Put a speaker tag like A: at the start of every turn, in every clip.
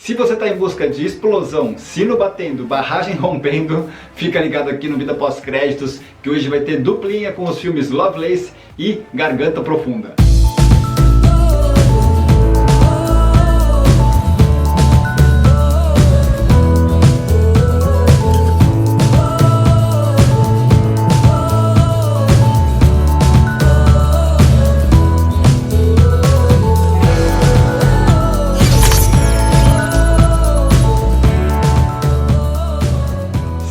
A: Se você está em busca de explosão, sino batendo, barragem rompendo, fica ligado aqui no Vida Pós-Créditos, que hoje vai ter duplinha com os filmes Lovelace e Garganta Profunda.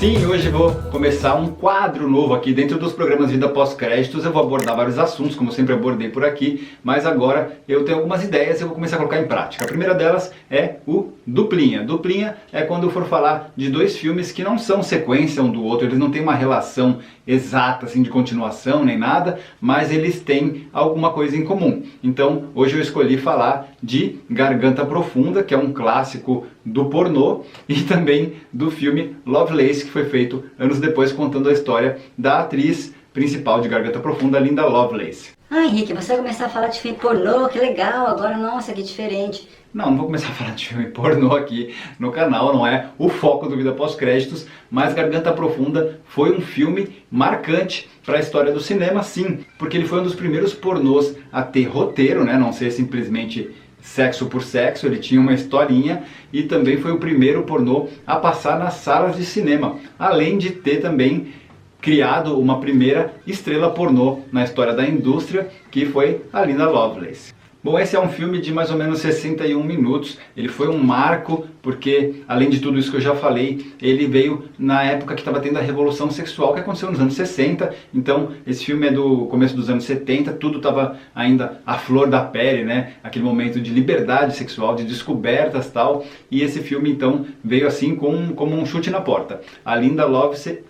A: Sim, hoje vou começar um quadro novo aqui dentro dos programas Vida Pós-Créditos. Eu vou abordar vários assuntos, como eu sempre abordei por aqui, mas agora eu tenho algumas ideias e eu vou começar a colocar em prática. A primeira delas é o duplinha. Duplinha é quando eu for falar de dois filmes que não são sequência um do outro, eles não têm uma relação exata assim de continuação nem nada, mas eles têm alguma coisa em comum. Então, hoje eu escolhi falar de Garganta Profunda, que é um clássico do pornô, e também do filme Lovelace, que foi feito anos depois, contando a história da atriz principal de Garganta Profunda, Linda Lovelace.
B: Ah, Henrique, você vai começar a falar de filme pornô, que legal, agora nossa, que diferente.
A: Não vou começar a falar de filme pornô aqui no canal, não é o foco do Vida Pós-Créditos, mas Garganta Profunda foi um filme marcante para a história do cinema, sim, porque ele foi um dos primeiros pornôs a ter roteiro, né, não ser simplesmente sexo por sexo, ele tinha uma historinha e também foi o primeiro pornô a passar nas salas de cinema, além de ter também criado uma primeira estrela pornô na história da indústria, que foi a Linda Lovelace. Bom, esse é um filme de mais ou menos 61 minutos, ele foi um marco porque, além de tudo isso que eu já falei, ele veio na época que estava tendo a revolução sexual que aconteceu nos anos 60, então esse filme é do começo dos anos 70, tudo estava ainda à flor da pele, né? Aquele momento de liberdade sexual, de descobertas e tal, e esse filme então veio assim como um chute na porta. A Linda Lovelace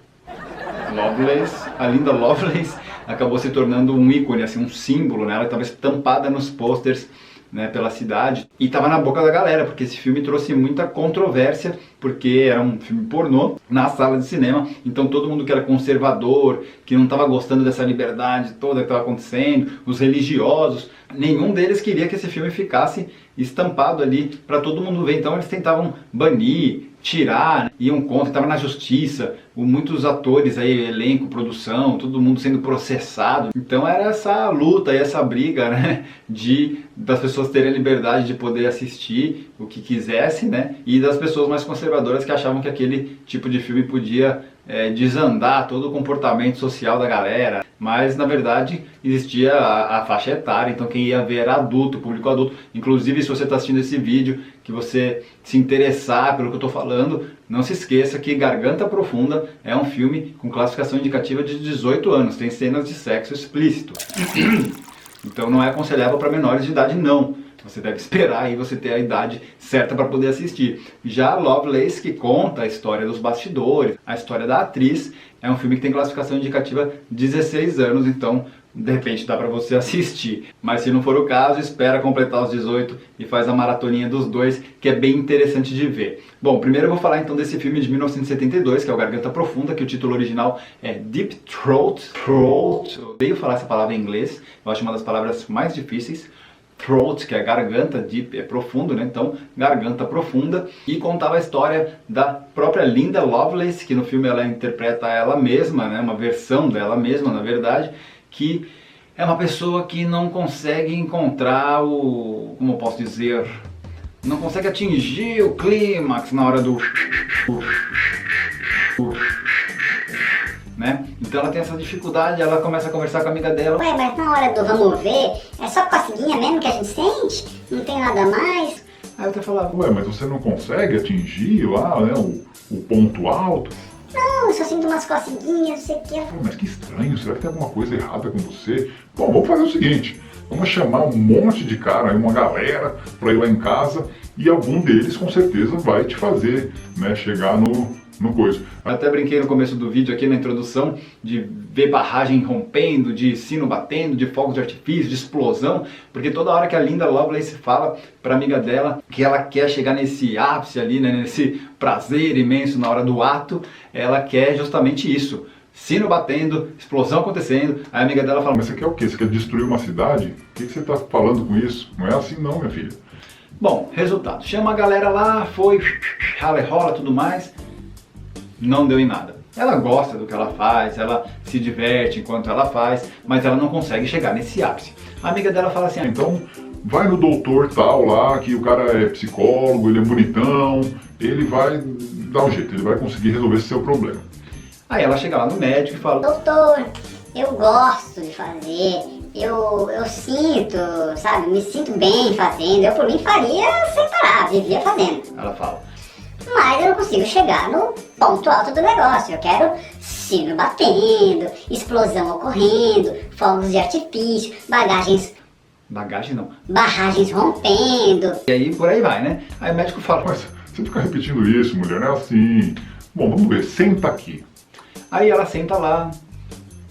A: acabou se tornando um ícone, assim, um símbolo, né? Ela estava estampada nos posters, né, pela cidade e estava na boca da galera, porque esse filme trouxe muita controvérsia, porque era um filme pornô na sala de cinema, então todo mundo que era conservador, que não estava gostando dessa liberdade toda que estava acontecendo, os religiosos, nenhum deles queria que esse filme ficasse estampado ali para todo mundo ver, então eles tentavam banir, tirar, iam contra, estava na justiça, muitos atores aí, elenco, produção, todo mundo sendo processado. Então era essa luta e essa briga, né, das pessoas terem a liberdade de poder assistir o que quisesse, né, e das pessoas mais conservadoras que achavam que aquele tipo de filme podia desandar todo o comportamento social da galera. Mas na verdade existia a faixa etária, então quem ia ver era adulto, público adulto. Inclusive, se você está assistindo esse vídeo, que você se interessar pelo que eu estou falando, não se esqueça que Garganta Profunda é um filme com classificação indicativa de 18 anos, tem cenas de sexo explícito. Então não é aconselhável para menores de idade, não. Você deve esperar aí você ter a idade certa para poder assistir. Já Lovelace, que conta a história dos bastidores, a história da atriz, é um filme que tem classificação indicativa 16 anos, então de repente dá para você assistir. Mas se não for o caso, espera completar os 18 e faz a maratoninha dos dois, que é bem interessante de ver. Bom, primeiro eu vou falar então desse filme de 1972, que é o Garganta Profunda, que o título original é Deep Throat. Eu odeio falar essa palavra em inglês, eu acho uma das palavras mais difíceis. Throat, que é garganta, deep é profundo, né? Então, Garganta Profunda, e contava a história da própria Linda Lovelace, que no filme ela interpreta ela mesma, né? Uma versão dela mesma, na verdade, que é uma pessoa que não consegue encontrar como eu posso dizer, não consegue atingir o clímax na hora do né? Então ela tem essa dificuldade, ela começa a conversar com a amiga dela.
C: Ué, mas na hora do vamos ver, é só coceguinha mesmo que a gente sente? Não tem nada mais?
A: Aí eu até falava,
D: ué, mas você não consegue atingir lá, né, o ponto alto?
C: Não, eu só sinto umas coceguinhas, não sei o que.
D: Mas que estranho, será que tem alguma coisa errada com você? Bom, vamos fazer o seguinte, vamos chamar um monte de cara, uma galera, pra ir lá em casa, e algum deles com certeza vai te fazer, né, chegar no coisa.
A: Eu até brinquei no começo do vídeo aqui na introdução de ver barragem rompendo, de sino batendo, de fogos de artifício, de explosão, porque toda hora que a Linda Lovelace fala pra amiga dela que ela quer chegar nesse ápice ali, né, nesse prazer imenso na hora do ato, ela quer justamente isso. Sino batendo, explosão acontecendo, aí a amiga dela fala,
D: mas você quer o quê? Você quer destruir uma cidade? O que você está falando com isso? Não é assim não, minha filha.
A: Bom, resultado, chama a galera lá, foi, rala e rola, tudo mais, não deu em nada. Ela gosta do que ela faz, ela se diverte enquanto ela faz, mas ela não consegue chegar nesse ápice. A amiga dela fala assim,
D: Então, vai no doutor tal lá, que o cara é psicólogo, ele é bonitão, ele vai dar um jeito, ele vai conseguir resolver esse seu problema.
A: aí ela chega lá no médico e fala,
C: Doutor, eu gosto de fazer, eu sinto, sabe, me sinto bem fazendo, eu por mim faria sem parar, vivia fazendo.
A: ela fala,
C: Mas eu não consigo chegar no ponto alto do negócio. Eu quero sino batendo, explosão ocorrendo, fogos de artifício,
A: bagagem não.
C: barragens rompendo.
A: E aí por aí vai, né? Aí o médico fala,
D: Mas você fica repetindo isso, mulher, não é assim. Bom, vamos ver, senta aqui.
A: aí ela senta lá,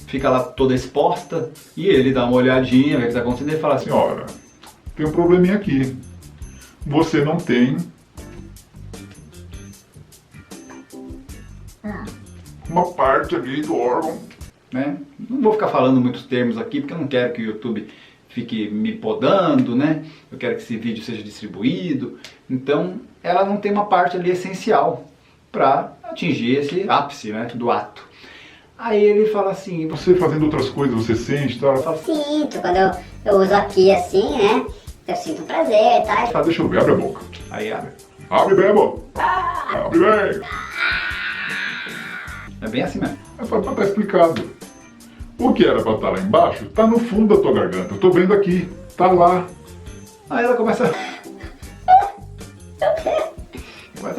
A: fica lá toda exposta, e ele dá uma olhadinha, vê o que tá acontecendo e fala assim,
D: Senhora, tem um probleminha aqui. Você não tem uma parte ali do órgão.
A: né? Não vou ficar falando muitos termos aqui, porque eu não quero que o YouTube fique me podando, né? Eu quero que esse vídeo seja distribuído. Então, ela não tem uma parte ali essencial para atingir esse ápice, né, do ato. Aí ele fala assim,
D: Você fazendo outras coisas, você sente, tá? Ela fala,
C: Sinto, quando eu uso aqui assim, né? Eu sinto um prazer, tá?
D: ah, deixa eu ver, abre a boca.
A: aí abre.
D: Abre bem a boca. Abre bem.
A: É bem assim mesmo.
D: É pra tá explicado. O que era pra estar lá embaixo, tá no fundo da tua garganta. Eu tô vendo aqui, tá lá.
A: Aí ela começa a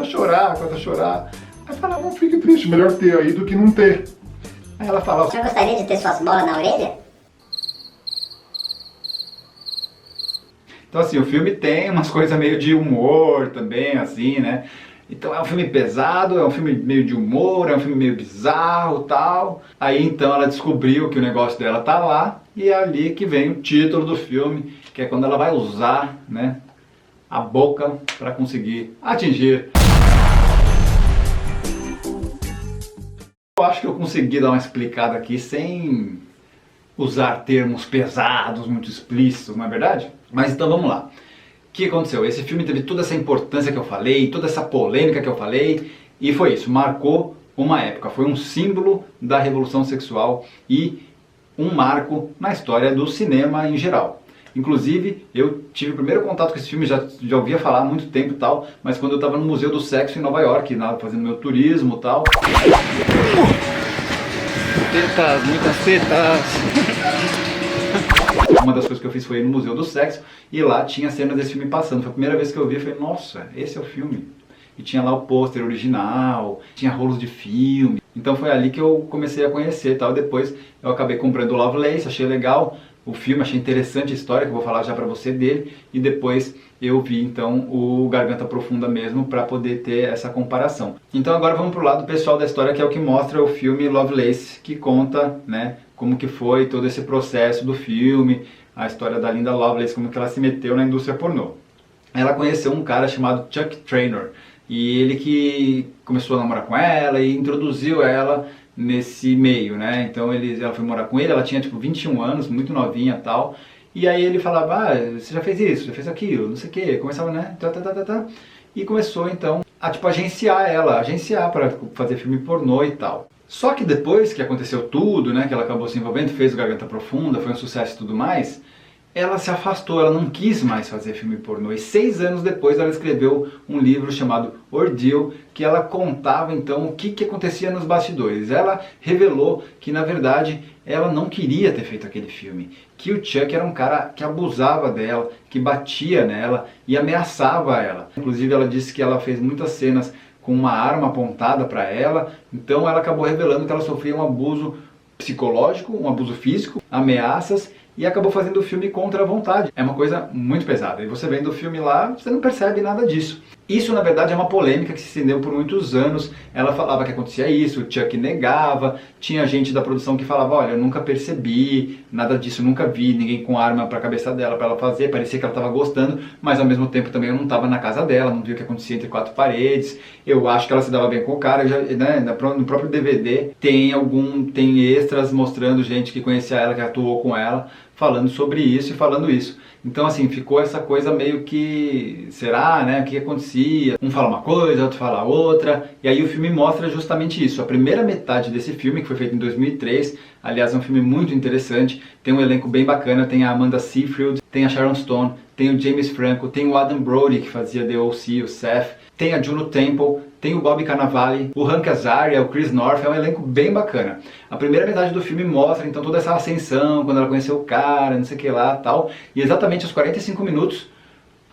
A: chorar, começa a chorar.
D: Aí fala, não fique triste, melhor ter aí do que não ter.
A: Aí ela fala,
C: O senhor gostaria de ter suas bolas na orelha?
A: então assim, o filme tem umas coisas meio de humor também, assim, né? Então é um filme pesado, é um filme meio de humor, é um filme meio bizarro, tal. Aí então ela descobriu que o negócio dela tá lá, e é ali que vem o título do filme, que é quando ela vai usar, né, a boca para conseguir atingir. Eu acho que eu consegui dar uma explicada aqui sem usar termos pesados, muito explícitos, não é verdade? Mas então vamos lá. O que aconteceu? Esse filme teve toda essa importância que eu falei, toda essa polêmica que eu falei, e foi isso, marcou uma época, foi um símbolo da revolução sexual e um marco na história do cinema em geral. Inclusive, eu tive o primeiro contato com esse filme, já ouvia falar há muito tempo e tal, mas quando eu estava no Museu do Sexo em Nova York, fazendo meu turismo e tal. Tetas, muitas tetas! Uma das coisas que eu fiz foi ir no Museu do Sexo e lá tinha cenas desse filme passando. Foi a primeira vez que eu vi e falei, nossa, esse é o filme. E tinha lá o pôster original, tinha rolos de filme. Então foi ali que eu comecei a conhecer e tal. Depois eu acabei comprando o Lovelace, achei legal o filme, achei interessante a história, que eu vou falar já pra você dele. E depois eu vi então o Garganta Profunda mesmo para poder ter essa comparação. Então agora vamos pro lado pessoal da história, que é o que mostra o filme Lovelace, que conta, né, como que foi todo esse processo do filme, a história da Linda Lovelace, como que ela se meteu na indústria pornô. Ela conheceu um cara chamado Chuck Traynor, e ele que começou a namorar com ela e introduziu ela nesse meio, né? Então ela foi morar com ele, ela tinha tipo 21 anos, muito novinha e tal, e aí ele falava, ah, você já fez isso, já fez aquilo, não sei o que, começava, né, e começou então a tipo agenciar para fazer filme pornô e tal. Só que depois que aconteceu tudo, né, que ela acabou se envolvendo, fez o Garganta Profunda, foi um sucesso e tudo mais, ela se afastou, ela não quis mais fazer filme pornô. E 6 anos depois ela escreveu um livro chamado Ordeal, que ela contava então o que acontecia nos bastidores. Ela revelou que na verdade ela não queria ter feito aquele filme, que o Chuck era um cara que abusava dela, que batia nela e ameaçava ela. Inclusive ela disse que ela fez muitas cenas com uma arma apontada para ela, então ela acabou revelando que ela sofria um abuso psicológico, um abuso físico, ameaças, e acabou fazendo o filme contra a vontade. É uma coisa muito pesada, e você vendo o filme lá, você não percebe nada disso. Isso na verdade é uma polêmica que se estendeu por muitos anos. Ela falava que acontecia isso, o Chuck negava, tinha gente da produção que falava, olha, eu nunca percebi, nada disso, nunca vi ninguém com arma pra cabeça dela pra ela fazer, parecia que ela estava gostando, mas ao mesmo tempo também eu não estava na casa dela, não via o que acontecia entre 4 paredes, eu acho que ela se dava bem com o cara, né, no próprio DVD tem extras mostrando gente que conhecia ela, que atuou com ela, falando sobre isso e falando isso. Então assim, ficou essa coisa meio que, será, né, o que acontecia? Um fala uma coisa, outro fala outra, e aí o filme mostra justamente isso. A primeira metade desse filme, que foi feito em 2003, aliás é um filme muito interessante, tem um elenco bem bacana, tem a Amanda Seyfried, tem a Sharon Stone, tem o James Franco, tem o Adam Brody, que fazia The O.C., o Seth, tem a Juno Temple, tem o Bobby Cannavale, o Hank Azaria, o Chris North, é um elenco bem bacana. A primeira metade do filme mostra então toda essa ascensão, quando ela conheceu o cara, não sei o que lá, tal, e exatamente aos 45 minutos,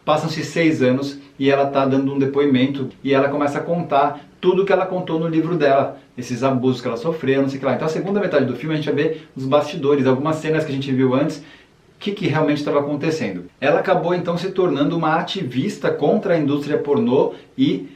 A: passam-se 6 anos e ela está dando um depoimento e ela começa a contar tudo que ela contou no livro dela, esses abusos que ela sofreu, não sei o que lá. Então a segunda metade do filme a gente vai ver os bastidores, algumas cenas que a gente viu antes, o que realmente estava acontecendo. Ela acabou então se tornando uma ativista contra a indústria pornô e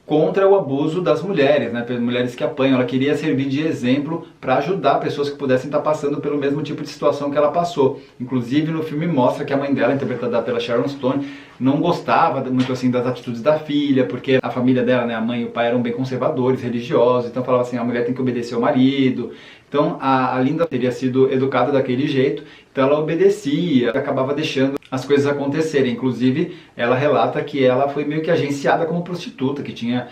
A: contra o abuso das mulheres, né, mulheres que apanham. Ela queria servir de exemplo para ajudar pessoas que pudessem estar passando pelo mesmo tipo de situação que ela passou. Inclusive no filme mostra que a mãe dela, interpretada pela Sharon Stone, não gostava muito assim das atitudes da filha, porque a família dela, né, a mãe e o pai eram bem conservadores, religiosos, então falava assim, a mulher tem que obedecer ao marido. Então a Linda teria sido educada daquele jeito, então ela obedecia, acabava deixando as coisas acontecerem. Inclusive ela relata que ela foi meio que agenciada como prostituta, que tinha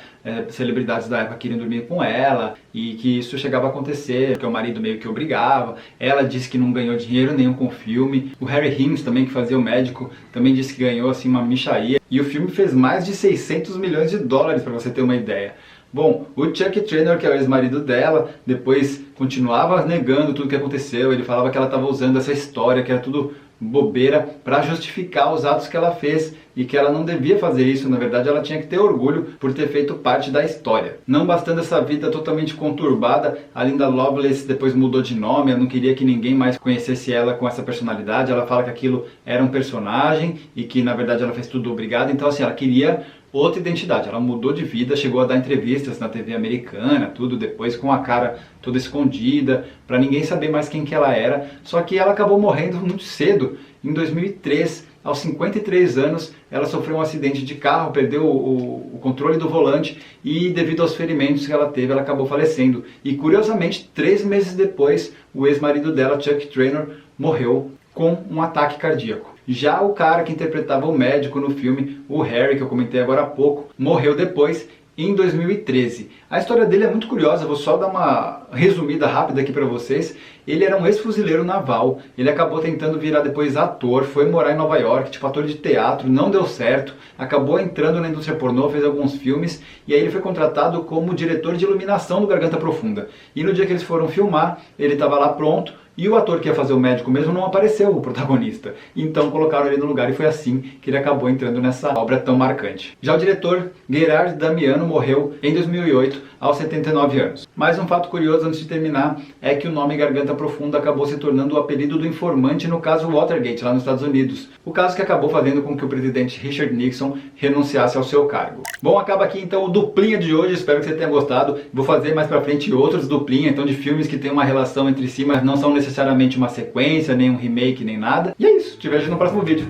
A: celebridades da época que queriam dormir com ela e que isso chegava a acontecer, porque o marido meio que obrigava. Ela disse que não ganhou dinheiro nenhum com o filme. O Harry Hines também, que fazia o médico, também disse que ganhou assim uma mixaria. E o filme fez mais de 600 milhões de dólares, para você ter uma ideia. Bom, o Chuck Traynor, que é o ex-marido dela, depois continuava negando tudo que aconteceu. Ele falava que ela estava usando essa história, que era tudo bobeira, para justificar os atos que ela fez e que ela não devia fazer isso. Na verdade, ela tinha que ter orgulho por ter feito parte da história. Não bastando essa vida totalmente conturbada, a Linda Lovelace depois mudou de nome. Ela não queria que ninguém mais conhecesse ela com essa personalidade. Ela fala que aquilo era um personagem e que na verdade ela fez tudo obrigada. Então assim, ela queria outra identidade. Ela mudou de vida, chegou a dar entrevistas na TV americana, tudo depois com a cara toda escondida, para ninguém saber mais quem que ela era. Só que ela acabou morrendo muito cedo, em 2003, aos 53 anos, ela sofreu um acidente de carro, perdeu o controle do volante e devido aos ferimentos que ela teve, ela acabou falecendo. E curiosamente, 3 meses depois, o ex-marido dela, Chuck Traynor, morreu com um ataque cardíaco. Já o cara que interpretava o médico no filme, o Harry, que eu comentei agora há pouco, morreu depois, em 2013. A história dele é muito curiosa, vou só dar uma resumida rápida aqui para vocês. Ele era um ex-fuzileiro naval, ele acabou tentando virar depois ator, foi morar em Nova York, tipo ator de teatro, não deu certo, acabou entrando na indústria pornô, fez alguns filmes, e aí ele foi contratado como diretor de iluminação do Garganta Profunda. E no dia que eles foram filmar, ele estava lá pronto, e o ator que ia fazer o médico mesmo não apareceu, o protagonista. Então colocaram ele no lugar e foi assim que ele acabou entrando nessa obra tão marcante. Já o diretor Gerard Damiano morreu em 2008, aos 79 anos. Mais um fato curioso antes de terminar é que o nome Garganta Profunda acabou se tornando o apelido do informante no caso Watergate, lá nos Estados Unidos. O caso que acabou fazendo com que o presidente Richard Nixon renunciasse ao seu cargo. Bom, acaba aqui então o Duplinha de hoje, espero que você tenha gostado. Vou fazer mais pra frente outros Duplinha, então de filmes que tem uma relação entre si, mas não são necessariamente uma sequência, nem um remake, nem nada. E é isso, te vejo no próximo vídeo.